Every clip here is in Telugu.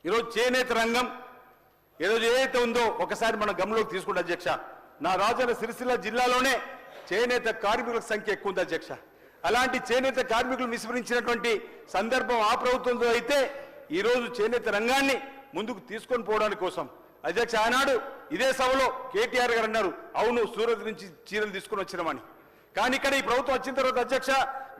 ఈరోజు చేనేత రంగం ఈరోజు ఏదైతే ఉందో ఒకసారి మనం గమనంలోకి తీసుకుంటే అధ్యక్ష, నా రాజన్న సిరిసిల్ల జిల్లాలోనే చేనేత కార్మికుల సంఖ్య ఎక్కువ ఉంది అధ్యక్ష. అలాంటి చేనేత కార్మికులు విస్మరించినటువంటి సందర్భం ఆ ప్రభుత్వంతో అయితే ఈరోజు చేనేత రంగాన్ని ముందుకు తీసుకొని పోవడానికి కోసం అధ్యక్ష ఆనాడు ఇదే సభలో కేటీఆర్ గారు అన్నారు, అవును సూరత్ నుంచి చీరలు తీసుకొని వచ్చినామని. కానీ ఇక్కడ ఈ ప్రభుత్వం వచ్చిన తర్వాత అధ్యక్ష,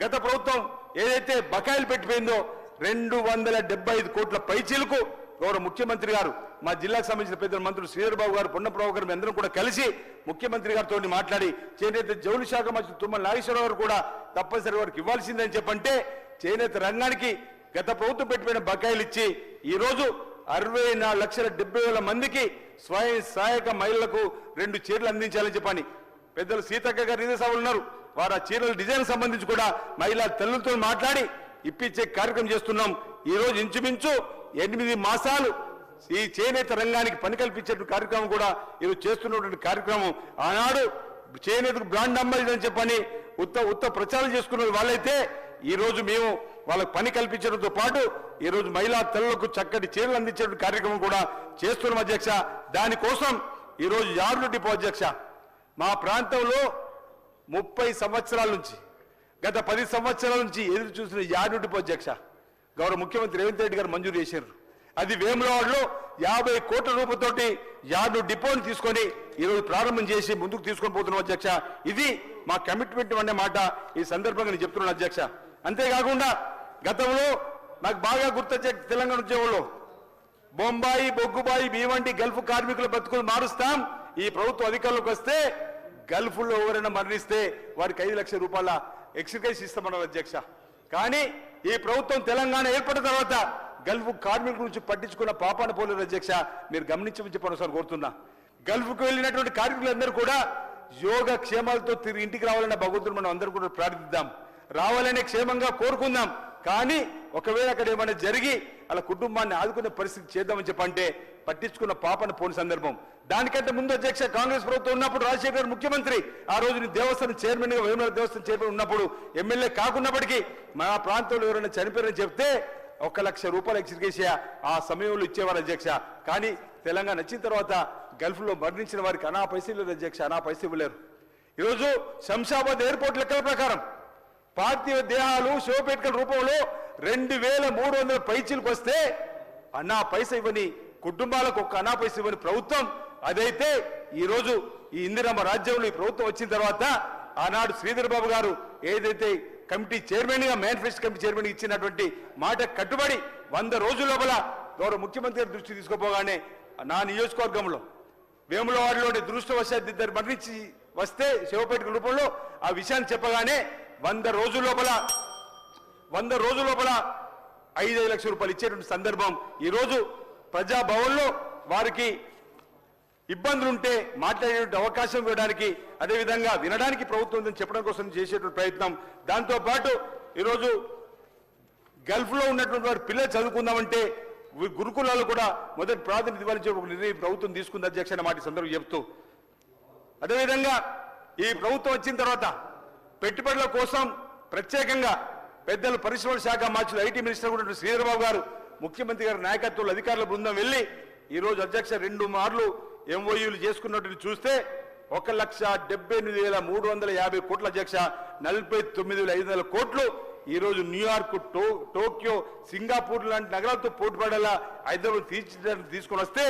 గత ప్రభుత్వం ఏదైతే బకాయిలు పెట్టిపోయిందో 275 కోట్ల పైచీలకు గౌరవ ముఖ్యమంత్రి గారు, మా జిల్లాకు సంబంధించిన పెద్ద మంత్రులు శ్రీధర్ బాబు గారు, పొన్నప్రభు గారు అందరం కూడా కలిసి ముఖ్యమంత్రి గారితో మాట్లాడి చేనేత జౌళి శాఖ మంత్రి తుమ్మల నాగేశ్వరరావు గారు కూడా తప్పనిసరి వారికి ఇవ్వాల్సిందని చెప్పంటే చేనేత రంగానికి గత ప్రభుత్వం పెట్టిపోయిన బకాయిలు ఇచ్చి ఈరోజు 64,70,000 మందికి స్వయం సహాయక మహిళలకు 2 చీరలు అందించాలని చెప్పని పెద్దలు సీతక్క గారు ఇదే సభలు ఉన్నారు. వారు ఆ చీరల డిజైన్ సంబంధించి కూడా మహిళా తల్లులతో మాట్లాడి ఇప్పించే కార్యక్రమం చేస్తున్నాం. ఈ రోజు ఇంచుమించు 8 మాసాలు ఈ చేనేత రంగానికి పని కల్పించే కార్యక్రమం కూడా ఈరోజు చేస్తున్నటువంటి కార్యక్రమం. ఆనాడు చేనేతకు బ్రాండ్ అంబాసిడర్ అని చెప్పని ఉత్త ప్రచారం చేసుకున్న వాళ్ళైతే ఈ రోజు మేము వాళ్ళకు పని కల్పించడంతో పాటు ఈ రోజు మహిళా తల్లులకు చక్కటి చీరలు అందించే కార్యక్రమం కూడా చేస్తున్నాం అధ్యక్ష. దానికోసం ఈ రోజు యార్డు డిపో అధ్యక్ష, మా ప్రాంతంలో 30 సంవత్సరాల నుంచి గత 10 సంవత్సరాల నుంచి ఎదురు చూసిన యార్డు డిపో అధ్యక్ష గౌరవ ముఖ్యమంత్రి రేవంత్ రెడ్డి గారు మంజూరు చేశారు. అది వేములవాడలో 50 కోట్ల రూపాయలతోటి యార్డు డిపోని తీసుకొని ఈరోజు ప్రారంభం చేసి ముందుకు తీసుకొని పోతున్నాం అధ్యక్ష. ఇది మా కమిట్మెంట్ అనే మాట ఈ సందర్భంగా నేను చెప్తున్నాను అధ్యక్ష. అంతేకాకుండా గతంలో నాకు బాగా గుర్తొచ్చే తెలంగాణ ఉద్యోగంలో బొంబాయి, బొగ్గుబాయి, భీవంటి గల్ఫ్ కార్మికుల బతుకులు మారుస్తాం, ఈ ప్రభుత్వం అధికారంలోకి వస్తే గల్ఫ్లో ఎవరైనా మరణిస్తే వారికి 5 లక్షల రూపాయల ఎక్స్గ్రేస్ ఇస్తామన్నారు అధ్యక్ష. కానీ ఈ ప్రభుత్వం తెలంగాణ ఏర్పడిన తర్వాత గల్ఫ్ కార్మికుల నుంచి పట్టించుకున్న పాపాన పోలేదు అధ్యక్ష. మీరు గమనించమని చెప్పండి సార్ కోరుతున్నా. గల్ఫ్కు వెళ్ళినటువంటి కార్మికులందరూ కూడా యోగ క్షేమాలతో తిరిగి ఇంటికి రావాలన్న భగవంతుడు మనం అందరూ కూడా ప్రార్థిద్దాం, రావాలనే క్షేమంగా కోరుకుందాం. కానీ ఒకవేళ అక్కడ ఏమైనా జరిగి అలా కుటుంబాన్ని ఆదుకునే పరిస్థితి చేద్దామని చెప్పంటే పట్టించుకున్న పాపన పోని సందర్భం. దానికంటే ముందు అధ్యక్ష కాంగ్రెస్ ప్రభుత్వం ఉన్నప్పుడు రాజశేఖర్ గారు ముఖ్యమంత్రి, ఆ రోజు దేవస్థానం చైర్మన్ గా వేములవాడ దేవస్థానం చైర్మన్ ఉన్నప్పుడు ఎమ్మెల్యే కాకున్నప్పటికీ మా ప్రాంతంలో ఎవరైనా చనిపోయారని చెప్తే 1 లక్ష రూపాయలు ఎక్స్గ్రేషియా ఆ సమయంలో ఇచ్చేవారు అధ్యక్ష. కానీ తెలంగాణ వచ్చిన తర్వాత గల్ఫ్ లో మరణించిన వారికి అనా పైసలు లేదు అధ్యక్ష, అనా పైసలు ఇవ్వలేరు. ఈరోజు శంషాబాద్ ఎయిర్పోర్ట్ లెక్కల ప్రకారం పార్థివ దేహాలు శివపేటకల రూపంలో 2,300 పైచీలకు వస్తే అన్నా పైస ఇవ్వని కుటుంబాలకు ఒక్క అనా పైస ఇవ్వని ప్రభుత్వం అదైతే ఈరోజు ఈ ఇందిరమ్మ రాజ్యంలో ఈ ప్రభుత్వం వచ్చిన తర్వాత ఆనాడు శ్రీధర్ బాబు గారు ఏదైతే కమిటీ చైర్మన్ గా మేనిఫెస్టో కమిటీ చైర్మన్ ఇచ్చినటువంటి మాట కట్టుబడి 100 రోజుల లోపల గౌరవ ముఖ్యమంత్రి గారి దృష్టి తీసుకుపోగానే నా నియోజకవర్గంలో వేములవాడలోని దృష్టవశాత్తు 2 మరణించి వస్తే శివపేట రూపంలో ఆ విషయాన్ని చెప్పగానే 100 రోజుల లోపల 5 లక్షల రూపాయలు ఇచ్చేటువంటి సందర్భం. ఈరోజు ప్రజాభవన్లో వారికి ఇబ్బందులుంటే మాట్లాడేటువంటి అవకాశం ఇవ్వడానికి, అదేవిధంగా వినడానికి ప్రభుత్వం చెప్పడం కోసం చేసేటువంటి ప్రయత్నం. దాంతోపాటు ఈరోజు గల్ఫ్లో ఉన్నటువంటి వారి పిల్లలు చదువుకుందామంటే గురుకులాలు కూడా మొదటి ప్రాధాన్యత ఇవ్వాలని చెప్పి ఒక నిర్ణయం ప్రభుత్వం తీసుకుంది అధ్యక్ష అనే మాట సందర్భం చెప్తూ, అదేవిధంగా ఈ ప్రభుత్వం వచ్చిన తర్వాత పెట్టుబడుల కోసం ప్రత్యేకంగా పెద్దలు పరిశ్రమల శాఖ మార్చులు ఐటీ మినిస్టర్ కూడా శ్రీధర్ బాబు గారు ముఖ్యమంత్రి గారి నాయకత్వంలో అధికారుల బృందం వెళ్ళి ఈరోజు అధ్యక్ష 2 మార్లు ఎంఓయూలు చేసుకున్నట్టు చూస్తే 1,78,350 కోట్ల అధ్యక్ష, 49,500 కోట్లు ఈరోజు న్యూయార్క్, టోక్యో, సింగపూర్ లాంటి నగరాలతో పోటీపడేలా హైదరాబాద్ తీసుకొని వస్తే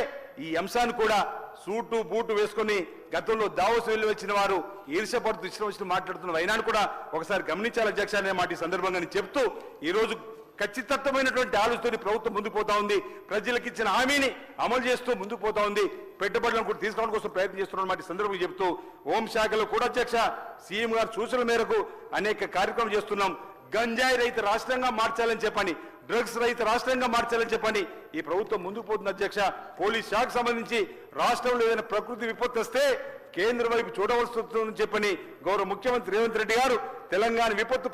ఈ అంశాన్ని కూడా సూటు బూటు వేసుకొని గతంలో దావోస్ వెళ్ళి వచ్చిన వారు ఈర్ష్యపడుతూ ఇష్టం వచ్చిన మాట్లాడుతున్న అయినా కూడా ఒకసారి గమనించాలి అధ్యక్ష అనే మాట ఈ సందర్భంగా చెప్తూ ఈరోజు ఖచ్చితత్వమైనటువంటి ఆలోచనతో ప్రభుత్వం ముందుకు పోతా ఉంది. ప్రజలకు ఇచ్చిన హామీని అమలు చేస్తూ ముందుకు పోతా ఉంది. పెట్టుబడులను కూడా తీసుకోవడం కోసం ప్రయత్నం చేస్తున్న మాట సందర్భంగా చెప్తూ హోంశాఖలో కూడా అధ్యక్ష సీఎం గారు సూచనల మేరకు అనేక కార్యక్రమం చేస్తున్నాం. గంజాయి రహిత రాష్ట్రంగా మార్చాలని చెప్పని, డ్రగ్స్ రహిత రాష్ట్రంగా మార్చాలని చెప్పని ఈ ప్రభుత్వం ముందుకు పోతుంది అధ్యక్ష. పోలీస్ శాఖకు సంబంధించి రాష్ట్రంలో ఏదైనా ప్రకృతి విపత్తు వస్తే కేంద్రం వైపు చూడవలసి వస్తుందని చెప్పని గౌరవ ముఖ్యమంత్రి రేవంత్ రెడ్డి గారు తెలంగాణ విపత్తు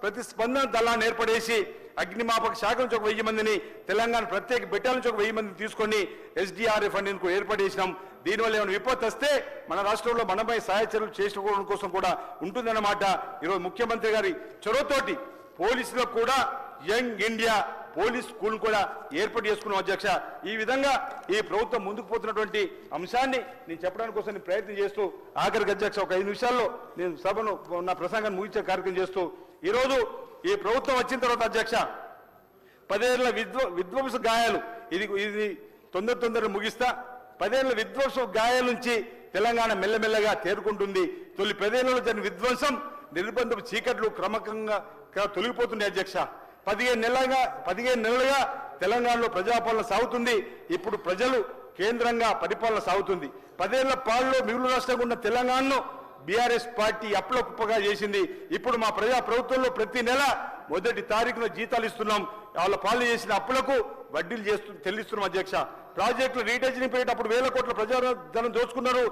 ప్రతిస్పందన దళాన్ని ఏర్పడేసి అగ్నిమాపక శాఖ నుంచి 1000 మందిని, తెలంగాణ ప్రత్యేక బెటాలియన్ నుంచి 1000 మందిని తీసుకొని SDRF అని ఏర్పడేసినాం. దీనివల్ల ఏమైనా విపత్తు వస్తే మన రాష్ట్రంలో మనపై సహాయ చర్యలు చేసుకోవడం కోసం కూడా ఉంటుందన్నమాట. ఈరోజు ముఖ్యమంత్రి గారి చొరవతోటి పోలీసులకు కూడా యంగ్ ఇండియా పోలీస్ స్కూల్ కూడా ఏర్పాటు చేసుకున్నాం అధ్యక్ష. ఈ విధంగా ఈ ప్రభుత్వం ముందుకు పోతున్నటువంటి అంశాన్ని నేను చెప్పడానికి కోసం నేను ప్రయత్నం చేస్తూ ఆఖరికి అధ్యక్ష ఒక 5 నిమిషాల్లో నేను సభను నా ప్రసంగాన్ని ముగించే కార్యక్రమం చేస్తూ ఈరోజు ఈ ప్రభుత్వం వచ్చిన తర్వాత అధ్యక్ష 10 ఏళ్ల విధ్వంస గాయాలు ఇది తొందర ముగిస్తా 10 ఏళ్ల విధ్వంస గాయాల నుంచి తెలంగాణ మెల్లమెల్లగా తేరుకుంటుంది. తొలి 10 ఏళ్లలో జరిగిన విధ్వంసం నిర్బంధపు చీకట్లు క్రమకంగా తొలగిపోతుంది అధ్యక్ష. 15 నెలలుగా తెలంగాణలో ప్రజాపాలన సాగుతుంది. ఇప్పుడు ప్రజలు కేంద్రంగా పరిపాలన సాగుతుంది. 10 ఏళ్ల పాలనలో మిగులు రాష్ట్రంగా ఉన్న తెలంగాణను బీఆర్ఎస్ పార్టీ అప్పులకుప్పగా చేసింది. ఇప్పుడు మా ప్రభుత్వంలో ప్రతి నెల 1వ తారీఖున జీతాలు ఇస్తున్నాం. వాళ్ళ పాలన చేసిన అప్పులకు వడ్డీలు చెల్లిస్తున్నాం అధ్యక్ష. ప్రాజెక్టులు రీటెన్షన్ పేరిట అప్పుడు 1000 కోట్ల ప్రజాధనం దోచుకున్నారు.